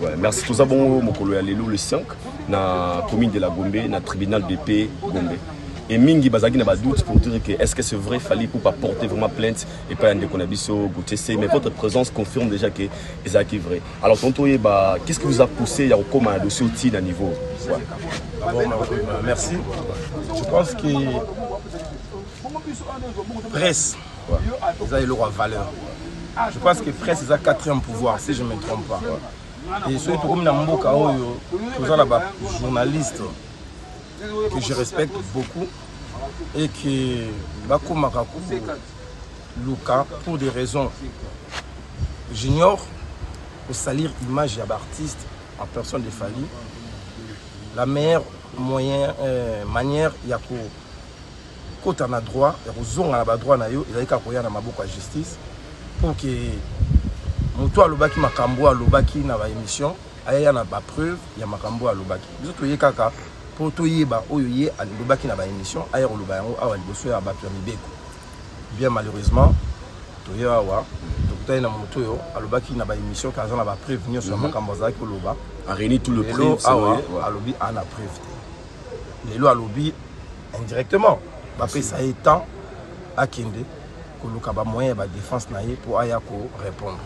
Ouais, merci. Tout ça, bon, mon collègue le 5, dans la commune de la Gombe, dans le tribunal de paix Gombe. Et Mingi Bazagi n'a pas de doute pour dire que est-ce que c'est vrai, fallait pour pas porter vraiment plainte et pas un déconabiso, Gauthier, mais votre présence confirme déjà que c'est vrai. Alors, tonton, qu'est-ce qui vous a poussé à comme un dossier outil d'un niveau? Merci. Je pense que presse, ils ont leur valeur. Je pense que presse, c'est un quatrième pouvoir, si je ne me trompe pas. Et surtout comme dans mon cas, journaliste que je respecte beaucoup et que Luka, pour des raisons j'ignore, pour salir l'image d'artiste en personne de Fally, la meilleure manière, il y a pour quand on a droit, il y a droit, il y a la justice pour que Moutou a lobaki makambo a lobaki na ba émission, aya na ba preuve, il y a makambo a lobaki. Biso toye kaka pour toyeba oyoye a lobaki na ba émission, aya loba yango awa liboso ya ba mibeko. Bien malheureusement, toye awa, tokutai na moto yo a lobaki na ba émission kaza na ba preuve nyo sur makambo za ki loba. A réuni tout le preuve awa a lobi ana preuve. Lelo a lobi indirectement, ba pe ça étant à kende ko lokaba moyen ba défense na ye pour aya ko répondre.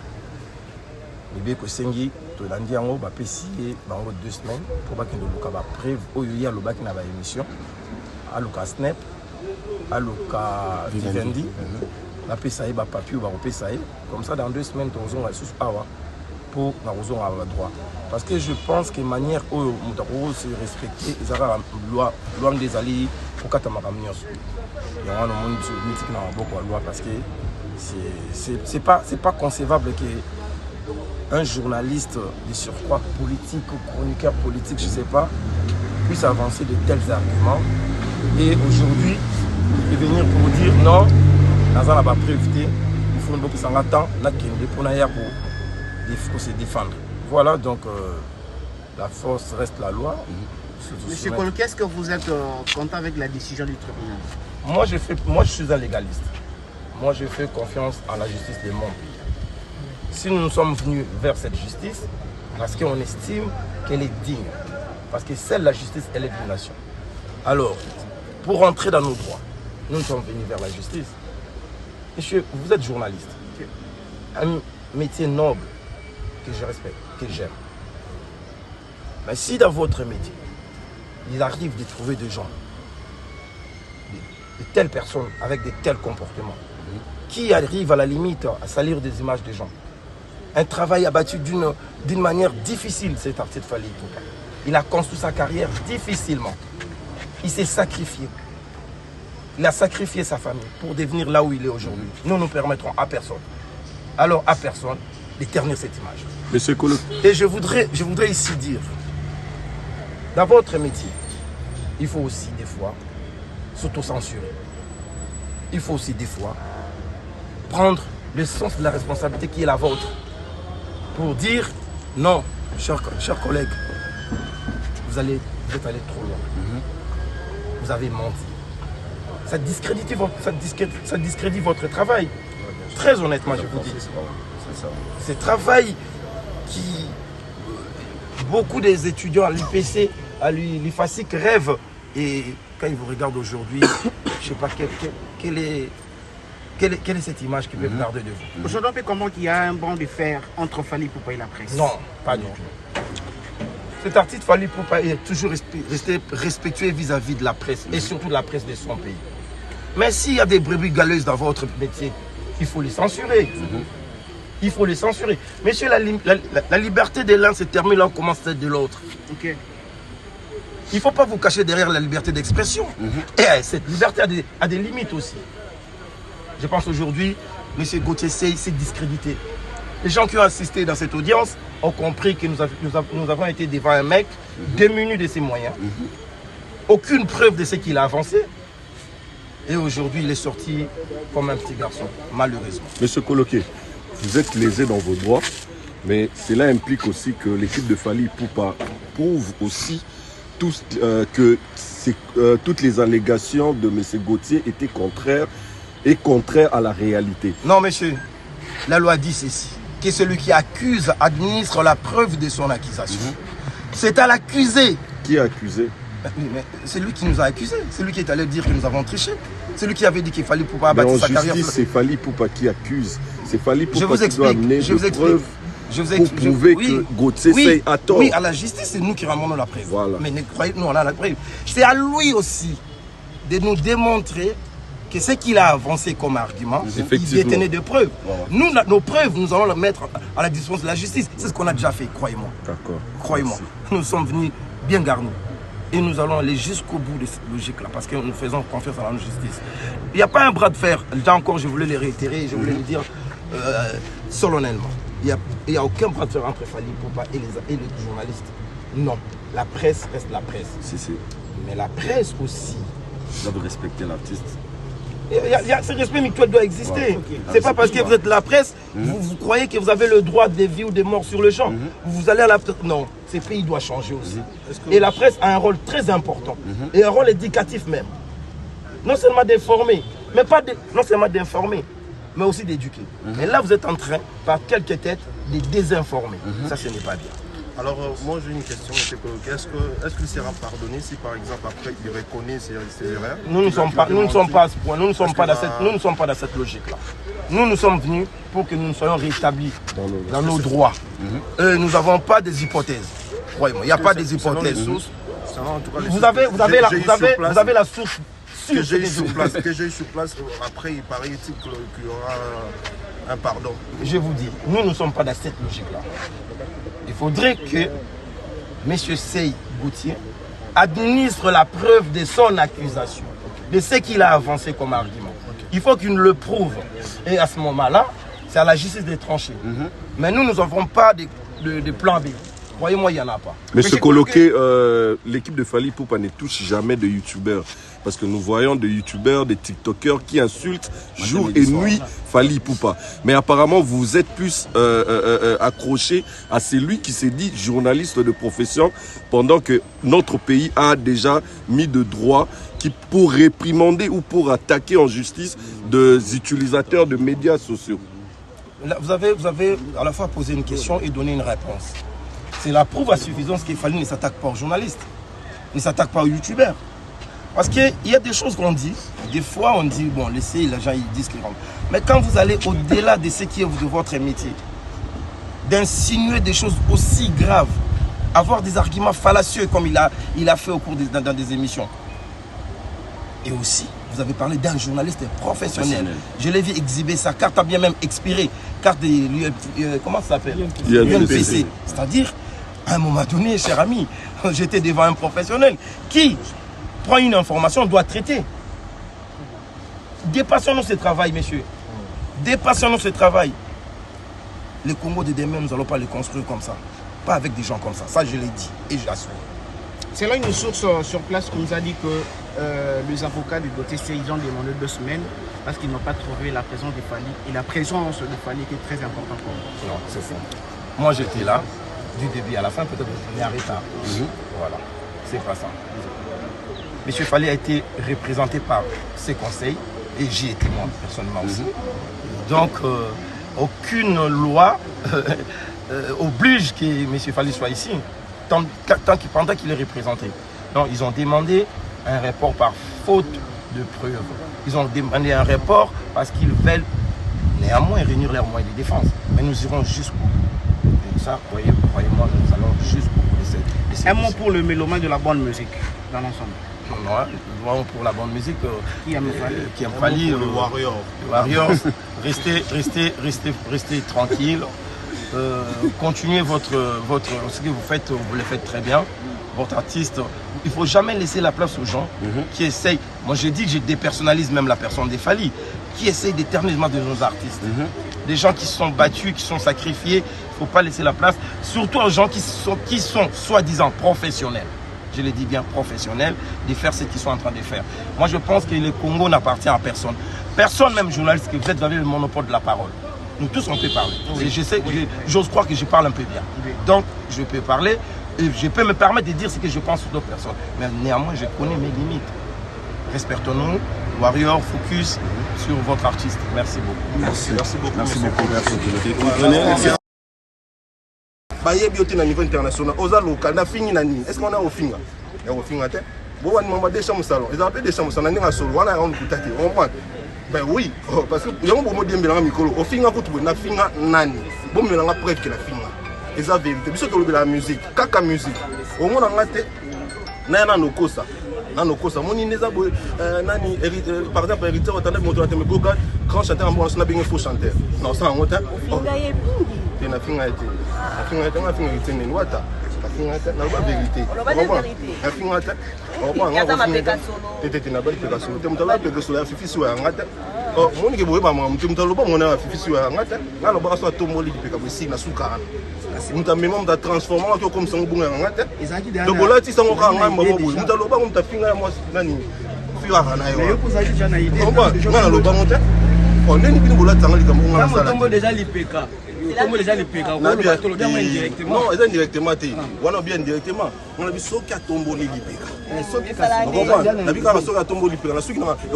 Les que Sengi, tu l'as dit en haut, bah pessier, bah en 2 semaines pour pas qu'il ne loue pas preuve. Au y a le bac n'a pas émission, à l'oka Snap, à l'oka Vivendi, la pessaye, bah papier ou bah pessaye. Comme ça, dans 2 semaines, tu as un sous awa pour la raison à droit. Parce que je pense que manière où nous se respecter, ils ont la loi des alliés pour qu'à ta maramios. Il y a un monde mythique dans beaucoup de loi parce que c'est pas concevable que un journaliste de surcroît politique ou chroniqueur politique, je ne sais pas, puisse avancer de tels arguments. Et aujourd'hui, il peut venir pour dire non, dans la prévité, il faut beaucoup s'en attendre, pour se défendre. Voilà, donc la force reste la loi. Monsieur Kolo, qu'est-ce que vous êtes content avec la décision du tribunal? Moi, je suis un légaliste. Moi, je fais confiance à la justice de mon pays. Si nous sommes venus vers cette justice, parce qu'on estime qu'elle est digne, parce que celle la justice, elle est d'une nation. Alors, pour rentrer dans nos droits, nous sommes venus vers la justice. Monsieur, vous êtes journaliste. Un métier noble que je respecte, que j'aime. Mais si dans votre métier, il arrive de trouver des gens, de telles personnes avec de tels comportements, qui arrivent à la limite à salir des images des gens, un travail abattu d'une manière difficile, cet artiste Fally Ipupa. Il a construit sa carrière difficilement. Il s'est sacrifié. Il a sacrifié sa famille pour devenir là où il est aujourd'hui. Nous ne permettrons à personne, alors à personne, de ternir cette image. Monsieur Kolo. Et je voudrais ici dire, dans votre métier, il faut aussi des fois s'auto-censurer. Il faut aussi des fois prendre le sens de la responsabilité qui est la vôtre. Pour dire non, chers collègues, vous êtes allé trop loin. Vous avez menti. Ça discrédite votre travail. Très honnêtement, je vous dis. C'est travail qui beaucoup des étudiants à l'UPC, à l'IFASIC rêvent. Et quand ils vous regardent aujourd'hui, je ne sais pas quelle est cette image qu'ils peuvent garder de vous. Aujourd'hui, on peut comprendre qu'il y a un banc de fer entre Fally Ipupa et la presse. Non, pas du tout. Cet artiste Fally Ipupa est toujours resté respectueux vis-à-vis de la presse et surtout de la presse de son pays. Mais s'il y a des brebis galeuses dans votre métier, il faut les censurer. Il faut les censurer. Monsieur, la liberté de l'un se termine là où commence celle de l'autre. Okay. Il ne faut pas vous cacher derrière la liberté d'expression. Et cette liberté a des limites aussi. Je pense aujourd'hui, M. Gauthier s'est discrédité. Les gens qui ont assisté dans cette audience ont compris que nous avons été devant un mec démuni de ses moyens. Aucune preuve de ce qu'il a avancé. Et aujourd'hui, il est sorti comme un petit garçon, malheureusement. Monsieur Koloké, vous êtes lésé dans vos droits, mais cela implique aussi que l'équipe de Fally Ipupa prouve aussi que toutes les allégations de M. Gauthier étaient contraires à la réalité. Non, monsieur, la loi dit ceci. que celui qui accuse administre la preuve de son accusation. C'est à l'accusé. Qui a accusé? Mais c'est lui qui nous a accusés. C'est lui qui est allé dire que nous avons triché. C'est lui qui avait dit qu'il fallait Poupa bâtir sa carrière. C'est Fally Poupa qui accuse. C'est Fally Poupa qui doit amener des preuves pour prouver que Gauthier Seye a tort. Oui, à la justice, c'est nous qui ramenons la preuve. Voilà. Mais nous, on a la preuve. C'est à lui aussi de nous démontrer que ce qu'il a avancé comme argument, il détenait de preuves. Voilà. Nous, nos preuves, nous allons les mettre à la disposition de la justice. C'est ce qu'on a déjà fait, croyez-moi. D'accord. Croyez-moi. Nous sommes venus bien garnis. Et nous allons aller jusqu'au bout de cette logique-là, parce que nous faisons confiance à la justice. Il n'y a pas un bras de fer. Là encore, je voulais les réitérer, je voulais le dire solennellement. Il n'y a aucun bras de fer entre Fally Poupa et les journalistes. Non. La presse reste la presse. Si. Mais la presse aussi. Vous devez respecter l'artiste. Ce respect mutuel doit exister. Okay. C'est pas parce que vous êtes la presse, vous croyez que vous avez le droit des vies ou des morts sur le champ. Vous allez à la... Non, ce pays doit changer aussi. Et la presse a un rôle très important. Et un rôle éducatif même. Non seulement d'informer, mais pas non seulement d'informer, mais aussi d'éduquer. Et là, vous êtes en train, par quelques têtes, de désinformer. Ça, ce n'est pas bien. Alors, moi j'ai une question, M. Coloquet. Est-ce qu'il sera pardonné si par exemple après il reconnaît ses erreurs? Nous ne sommes pas à ce point, nous ne sommes pas dans cette logique-là. Nous sommes venus pour que nous soyons rétablis dans nos droits. Nous n'avons pas des hypothèses. Croyez-moi, il n'y a pas des hypothèses. Vous avez la source que j'ai eu sur place. Après, il paraît-il qu'il y aura un pardon. Je vous dis, nous ne sommes pas dans cette logique-là. Il faudrait que M. Seye Gauthier administre la preuve de son accusation, de ce qu'il a avancé comme argument. Il faut qu'il le prouve. Et à ce moment-là, c'est à la justice de trancher. Mais nous n'avons pas de plan B. Croyez-moi, il n'y en a pas. Mais ce Coloquet, l'équipe de Fally Poupa ne touche jamais de youtubeurs. Parce que nous voyons des youtubeurs, des tiktokers qui insultent jour et nuit Fally Poupa. Mais apparemment, vous êtes plus accroché à celui qui s'est dit journaliste de profession pendant que notre pays a déjà mis de droit pour réprimander ou pour attaquer en justice des utilisateurs de médias sociaux. Là, vous avez à la fois posé une question et donné une réponse. C'est la preuve à suffisance qu'il Fally ne s'attaque pas aux journalistes, ne s'attaque pas aux youtubeurs. Parce qu'il y a des choses qu'on dit, des fois on dit, bon, laissez les gens, ils disent qu'ils rentrent. Mais quand vous allez au-delà de ce qui est de votre métier, d'insinuer des choses aussi graves, avoir des arguments fallacieux comme il a fait au cours dans des émissions. Et aussi, vous avez parlé d'un journaliste professionnel. Je l'ai vu exhiber sa carte, a bien même expiré, carte de comment ça s'appelle? UNPC. C'est-à-dire, à un moment donné, cher ami, j'étais devant un professionnel qui prend une information, doit traiter. Dépassons-nous ce travail, messieurs. Dépassons-nous ce travail. Le Congo de demain, nous n'allons pas le construire comme ça. Pas avec des gens comme ça. Ça, je l'ai dit et j'assume. C'est là une source sur place qui nous a dit que les avocats de Gauthier Seye, ils ont demandé 2 semaines parce qu'ils n'ont pas trouvé la présence de Fally. Et la présence de Fally qui est très importante pour nous. Non, c'est ça. Moi, j'étais là, du début à la fin, peut-être que je venais arrêter. Voilà, c'est pas ça. Monsieur Fally a été représenté par ses conseils et j'y étais moi personnellement aussi. Donc, aucune loi oblige que M. Fally soit ici, pendant qu'il est représenté. Donc, ils ont demandé un report par faute de preuves. Ils ont demandé un report parce qu'ils veulent néanmoins réunir leurs moyens de défense. Mais nous irons jusqu'au bout. Et ça, croyez-moi, nous allons jusqu'au bout de cette Un mot pour le mélomane de la bonne musique dans l'ensemble. Non, pour la bonne musique qui aime Fally, le Warrior. Warriors, restez tranquille. Continuez ce que vous faites, vous le faites très bien. Votre artiste, il ne faut jamais laisser la place aux gens qui essayent. Moi, j'ai dit que je dépersonnalise même la personne des Fally, qui essayent d'éternisme de nos artistes. Des gens qui se sont battus, qui sont sacrifiés. Il ne faut pas laisser la place, surtout aux gens qui sont soi-disant professionnels. Je le dis bien professionnels, de faire ce qu'ils sont en train de faire. Moi, je pense que le Congo n'appartient à personne. Personne, même journaliste, que vous avez le monopole de la parole. Nous tous, on peut parler. J'ose croire que je parle un peu bien. Donc, je peux parler et je peux me permettre de dire ce que je pense sur d'autres personnes. Mais néanmoins, je connais mes limites. Respectons-nous, Warrior, focus sur votre artiste. Merci beaucoup. Merci beaucoup. Merci beaucoup. Merci. Baye bioté na niveau international. Oza local na fini na ni. Est-ce qu'on a au finga? Ya au finga te. Bon on m'a déjà mon salon. Ils appellent des chambres salon na solo. On a on kutati. On prend. Ben oui, parce que yango bomo dembela mikolo. Au finga ko tu na finga nani. Bon melanga preuve que la finga. Et ça vérité. Biso to la musique, kaka musique. Au moins on a te na na nokosa. Na nokosa. Moni neza bo nani par exemple héritier otanda moto na te goga grand chanteur en bon na bien faux chanteur. Non ça on ta. Na finga été na finga été ni wata na finga été na ba vérité na finga été on va tete na ba peka solo te mutala peka solo ya fifi si wa ngata oh moni ke boye ba mutu mutalo ba mona fifi si wa ngata na lo ba so tomboli peka bosi na suka muta memo muta transformer to comme sango bunga ngata to bolati sango ka ngamba bo mutalo ba muta finga ya mo nani fiwa na yo on va na lo ba muta on neni bini bolati sango likambo ngala sala tombo déjà lipeka comme déjà les pécas, on va indirectement. Non, ils indirectement. On a bien directement. On a vu ce qui a tombé les pécas. On a vu quand on a tombé les pécas. On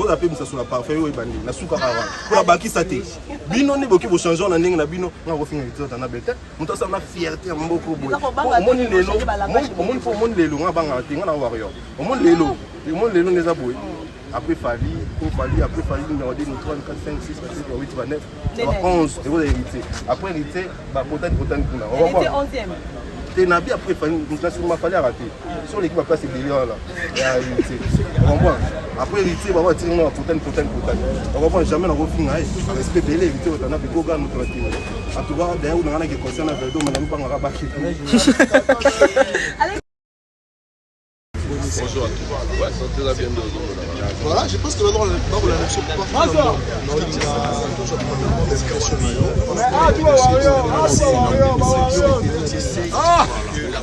a fait ça sur la parfait. On a souka pour la baki saté. Bino ne beaucoup changer. On a n'engue na bino. On a refait une on a bête. On a ça la fierté. On beaucoup boy. On est lélo. On faut on lélo. On a banga. On a warrior. On lélo. On lélo les abois. Après Fali, après Fali, numéro 2, 3, 4, 5, 6, 7, 8, 9, 11, et vous avez hérité. Après hérité, Potan. Elle était 11e. T'es Nabi après Fali, nous avons fallu arrêter. Sur l'équipe après c'est délire là. Il y a hérité. On comprend. Après hérité, on va tirer nous à Potan. On comprend jamais dans vos fins. Respect belé, hérité, on a fait Goga, nous avons tiré. En tout cas, d'ailleurs, on a qui concerne la Verdo, mais nous pas en rabacher. Bonjour à tous. Ouais, sentez-la bien de voilà, je pense que dans la nation,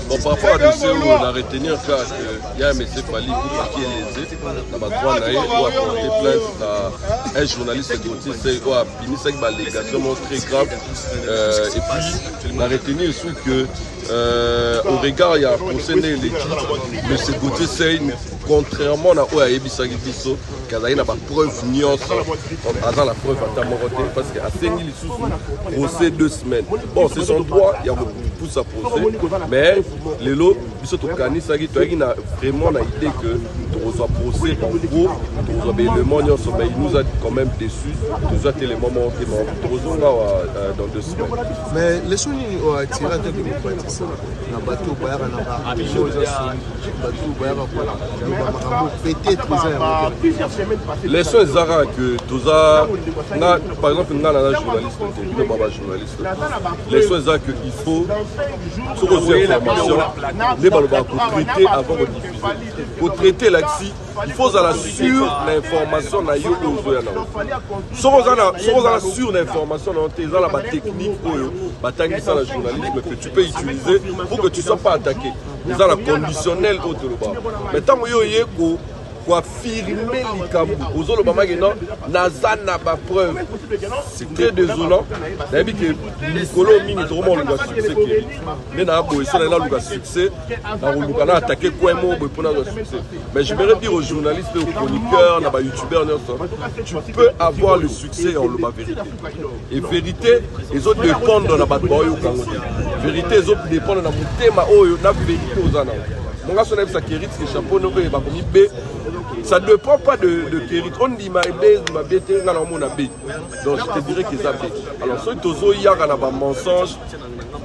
bon, par rapport à dossier où on a retenu un cas qu'il y a un monsieur Fali qui est lésé, dans ma droite, il a apporté plainte à un journaliste qui a fini cette allégation très grave. Et puis, on a retenu aussi que au regard, il y a concerne l'équipe, M. Gauthier Sey, contrairement à Ebisa Gibiso, qu'il y a une preuve nuance, dans la preuve à Tamoroté, parce qu'à Séni, il procès 2 semaines. Bon, c'est son droit, il y a beaucoup de à procès, mais les lots, Biso Tokani, ça a vraiment l'idée que tu reçois procès en gros, tu reçois l'élément, il nous a quand même déçus, tu nous as les moments qui m'ont dans 2 semaines. Mais les sons ont attiré un peu de ça. On a battu au Bayard, on a battu au Bayard, peut-être les soins Zara que Toza, par exemple, on a un journaliste, les soins Zara qu'il faut, sur les informations, les ballons pour traiter avant de diffuser. Pour traiter l'axi, il faut la sur l'information na yo sur l'information dans la technique ça la journalisme que tu peux utiliser pour que tu ne sois pas attaqué. C'est la conditionnelle au Toloba. Mais tant que yo pour affirmer l'Ikambu, aux autres non, Nazana ba preuve. C'est très désolant. D'habitude que Nicolo Mini vraiment le succès qui mais na bo ça là le succès, on a attaqué quoi mot pour le succès. Mais je voudrais dire aux journalistes, aux chroniqueurs, na ba youtubeurs tu peux avoir le succès en le vérité. Et vérité, les autres dépendent dans la bataille au Congo. Vérité, les autres dépendent dans mon thème na vérité aux ana. Mon gars, on a ça Kérit, c'est chapeau, nous va comme B. Ça ne dépend pas de Kérit. On dit ma B, ma B, t'es dans mon B. Donc je te dirais que ça B. Alors, ceux qui ont un mensonge,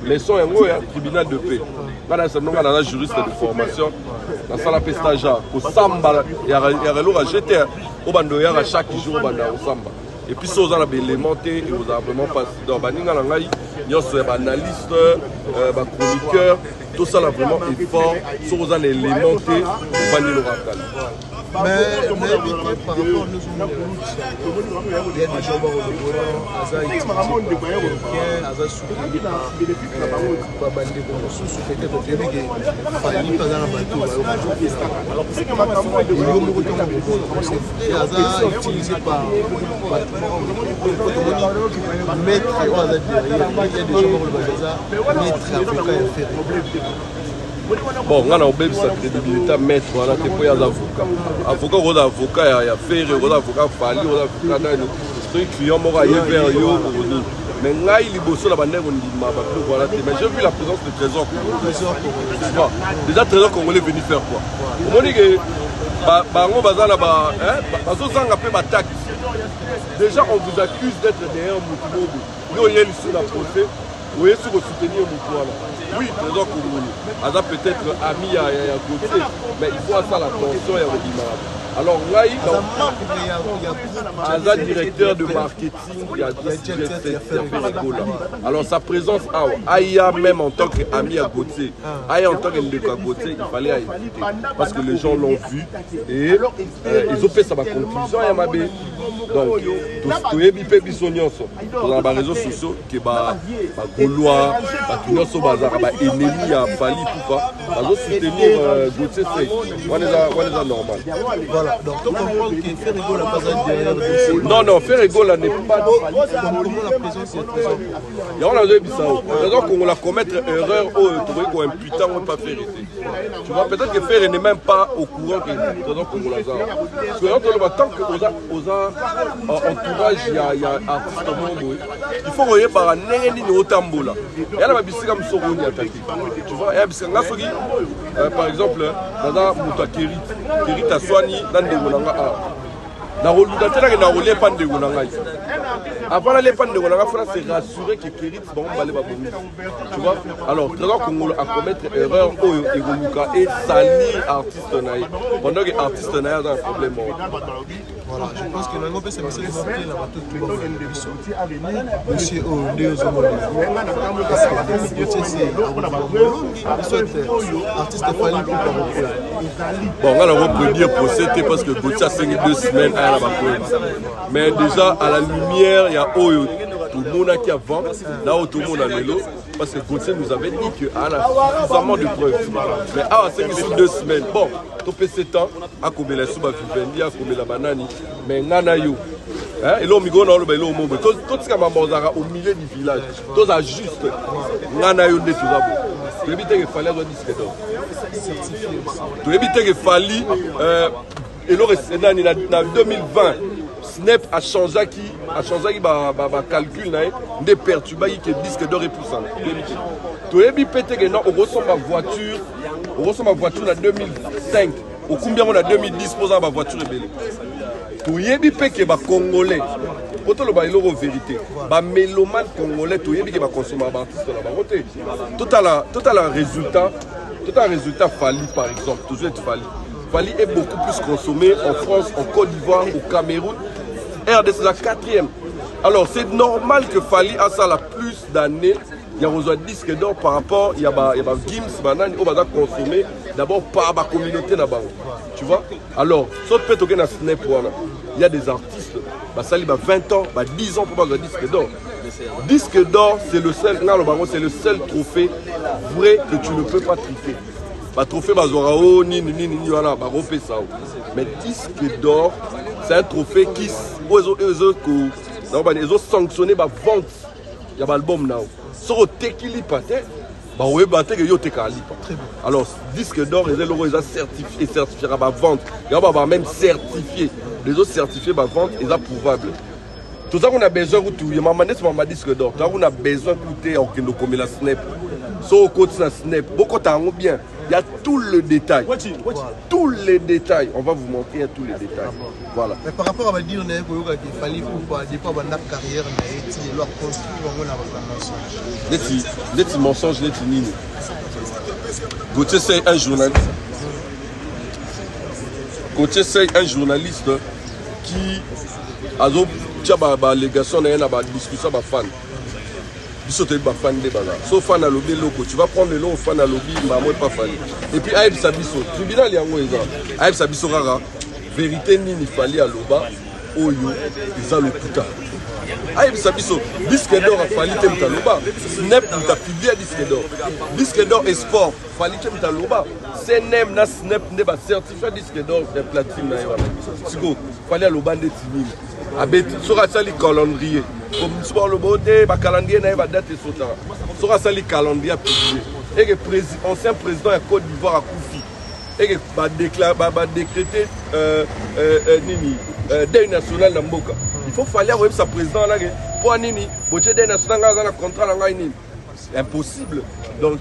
les sons un tribunal de paix. Là, c'est un juriste de formation. Dans ça, la pestaja, au samba, il y a un jeté au bandoyar à chaque jour au samba. Et puis, ça, vous avez élémenté, et vous avez vraiment passé. Donc, il y a un analyste, un chroniqueur. Tout ça là vraiment effort sur aux éléments pour bannir le racal. Mais par rapport à nous, il y a des gens qui Bon, on a obéi sa crédibilité maître, on a été pour les avocats. Avocat, on a avocat, il y a Ferré, on a avocat Fali, on a avocat dans les clients, on a vers yo. Mais là, il est bossé la bandère, on dit, mais j'ai vu la présence de Trésor. Déjà, Trésor congolais venu faire quoi? On dit que, on va là-bas, déjà, on vous accuse d'être derrière Moutoumou. Nous, il y a sur la procès, vous êtes sur soutenir Moutoumou. Oui, Trésor congolais. Aza peut-être ami à Gauthier, mais il faut ça l'attention et à alors là, il y a directeur de marketing, il y a Ferregola. Alors sa présence, Aïa même en tant qu'ami à Gauthier, Aïa en tant qu'Indéka Gauthier, il fallait éviter. Parce que les gens l'ont vu et ils ont fait sa conclusion. Donc, tout est bipé bisognos. Dans les réseaux sociaux, qui est Gaulois, qui est ennemi à Fali Poupa, ils ont soutenir Gauthier, c'est normal. Voilà, donc on comprend que Ferregola n'a pas un derrière le dossier. Non, non, Ferregola n'est pas. Comment la présence est très importante. Il y a un raison qu'on la commettre erreur ou imputant ou pas faire. Tu vois, peut-être que Ferre n'est même pas au courant que qu'on l'a. Parce que tant que entourage, il y a artiste monde, il faut regarder par un nez au tambola. Il y a la bisika Msoroni attaqué. Tu vois, il y a bisika Ngasogi, par exemple, dans un Mouta Kerit a soigné dans des Goulanga. Dans le rôle d'atteindre dans le pan de Goulanga. Avant d'aller pan de Goulanga, il faut se rassurer que Kerit va aller tu vois. Alors, Trésor Congo a commettre erreur au Egoluka et salir artiste naïf. Pendant que l'artiste naïf a un problème. Voilà, je pense que nous avons fait ce monter la bateau de monsieur Odeo Zomoni. Artiste Fali Poupa. Bon, on va le dire pour c'était parce que Gauthier a signé 2 semaines à la mais déjà, à la lumière, il y a Oyo. Tout le monde qui avant, là où tout le monde a l'élo, parce que Gauthier nous avait dit qu'il a suffisamment de preuves. Mais à 2 semaines, bon, tout fait 7 ans, à combien la souba vivendi, à combien la banane, mais Nanayo. Et là, on migo dans le bel homme. Tout ce qui est au milieu du village, tout ça juste. Nanayo de tout ça. Tu évites qu'il fallait un disque d'or. Tu évites qu'il fallait. Et là, en 2020. Snap a changé le calcul de perturber que disque d'or est puissant. Tu as dit que non, on ressent ma voiture en 2005. Au combien on a 2010 pour ma voiture est belle. Tu as dit que les Congolais, pour le vérité, les mélomanes congolais, tu as dit que les consommateurs artistes là-bas. Tout à la résultat Fali par exemple, toujours être Fali. Fali est beaucoup plus consommé en France, en Côte d'Ivoire, au Cameroun. RDC c'est la 4e. Alors c'est normal que Fali a ça la plus d'années. Il y a besoin de disques d'or par rapport, il y a Gims, Banane, on va consommer d'abord par la communauté là-bas. Tu vois? Alors, sauf peut-être Snap, il y a des artistes, ça il a 20 ans, 10 ans pour avoir un disque d'or. Disque d'or, c'est le seul trophée vrai que tu ne peux pas tricher. Trophée Bazorao, mais disque d'or, c'est un trophée qui ils ont sanctionné la vente. Il y a l'album now. Sur le tequili pate, alors disque d'or, ils ont certifié la vente. Il y a même certifié. Les autres certifiés la vente, ils sont prouvables. Tout ça qu'on a besoin de tout. Il y a un disque d'or. Tout ça qu'on a besoin d'écouter comme la Snap. Sur le côté de la Snap, beaucoup de bien. Il y a tout le détail. Tous les détails. On va vous montrer tous les détails. Voilà. Mais par rapport à dire qu'il fallait pas dépend de la carrière, il doit construire un mensonge. Les mensonges, les nini. Gauthier, c'est un journaliste. Gauthier, c'est un journaliste qui a une allégation dans la discussion avec les fans. So fan à lobby loco, tu vas prendre le long fan à lobby, pas fan. Et puis Aïb Sabiso, tribunal yango eza. Aïb Sabiso rara, vérité ni fali à loba, oyo, ils le putain. Aïb Sabiso, disque d'or a fali temta loba. Snap nous a publié disque d'or. Disque d'or et sport, fali temta loba. CNM na Snap ne ba certifié disque d'or de platine na yola. Siko, fali à loba de timine. Abeti, sera ça le calendrier. Comme sport le beauté, le calendrier n'a pas date et sautant. Sera ça le calendrier publié. et que ancien président de Côte d'Ivoire a Koufi et que décréter deuil national dans Mboka. Il faut falloir que sa président là pour nini boche deuil national dans le contrat là c'est impossible donc